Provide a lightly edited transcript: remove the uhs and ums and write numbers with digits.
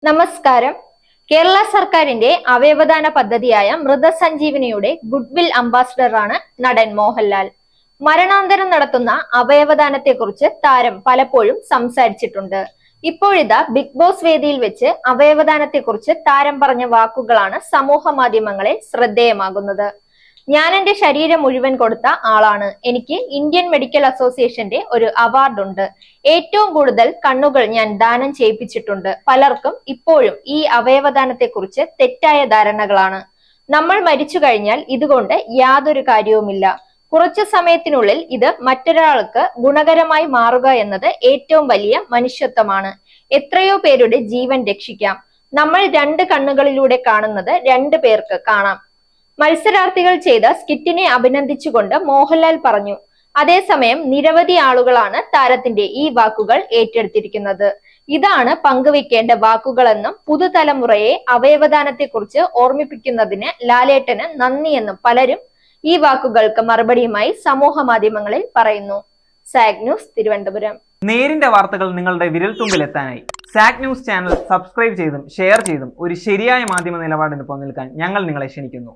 നമസ്കാരം. കേരള സർക്കാരിന്റെ അവയവദാന പദ്ധതിയായ മൃതസഞ്ജീവനിയുടെ ഗുഡ്വിൽ അംബാസിഡറാണ് നടൻ മോഹൻലാൽ. മരണാന്തരം നടത്തുന്ന അവയവദാനത്തെക്കുറിച്ച് താരം പലപ്പോഴും സംസാരിച്ചിട്ടുണ്ട്. ഇപ്പോഴിതാ ബിഗ് ബോസ് വേദിയിൽ വെച്ച് അവയവദാനത്തെക്കുറിച്ച് താരം പറഞ്ഞ വാക്കുകളാണ് സമൂഹ മാധ്യമങ്ങളിൽ ശ്രദ്ധേയമാകുന്നത്. ഞാൻ എന്റെ ശരീരം മുഴുവൻ കൊടുത്ത ആളാണ്. എനിക്ക് ഇന്ത്യൻ മെഡിക്കൽ അസോസിയേഷന്റെ ഒരു അവാർഡ് ഉണ്ട്. ഏറ്റവും കൂടുതൽ കണ്ണുകൾ ഞാൻ ദാനം ചെയ്യിപ്പിച്ചിട്ടുണ്ട്. പലർക്കും ഇപ്പോഴും ഈ അവയവദാനത്തെക്കുറിച്ച് തെറ്റായ ധാരണകളാണ്. നമ്മൾ മരിച്ചു കഴിഞ്ഞാൽ ഇതുകൊണ്ട് യാതൊരു കാര്യവുമില്ല. കുറച്ചു സമയത്തിനുള്ളിൽ ഇത് മറ്റൊരാൾക്ക് ഗുണകരമായി മാറുക എന്നത് ഏറ്റവും വലിയ മനുഷ്യത്വമാണ്. എത്രയോ പേരുടെ ജീവൻ രക്ഷിക്കാം. നമ്മൾ രണ്ട് കണ്ണുകളിലൂടെ കാണുന്നത് രണ്ടു പേർക്ക് കാണാം. മത്സരാർത്ഥികൾ ചെയ്ത സ്കിറ്റിനെ അഭിനന്ദിച്ചുകൊണ്ട് മോഹൻലാൽ പറഞ്ഞു. അതേസമയം നിരവധി ആളുകളാണ് താരത്തിന്റെ ഈ വാക്കുകൾ ഏറ്റെടുത്തിരിക്കുന്നത്. ഇതാണ് പങ്കുവെക്കേണ്ട വാക്കുകളെന്നും പുതുതലമുറയെ അവയവദാനത്തെക്കുറിച്ച് ഓർമ്മിപ്പിക്കുന്നതിന് ലാലേട്ടന് നന്ദിയെന്നും പലരും ഈ വാക്കുകൾക്ക് മറുപടിയുമായി സമൂഹ മാധ്യമങ്ങളിൽ പറയുന്നു. Zag news, Thiruvananthapuram. നേരിന്റെ വാർത്തകൾ നിങ്ങളുടെ വിരൽത്തുമ്പിൽ എത്താനായി സാഗ് ന്യൂസ് ചാനൽ സബ്സ്ക്രൈബ് ചെയ്തും ഷെയർ ചെയ്തും ഒരു ശരിയായ മാധ്യമ നിലപാടിന് നിൽക്കാൻ ഞങ്ങൾ നിങ്ങളെ ക്ഷണിക്കുന്നു.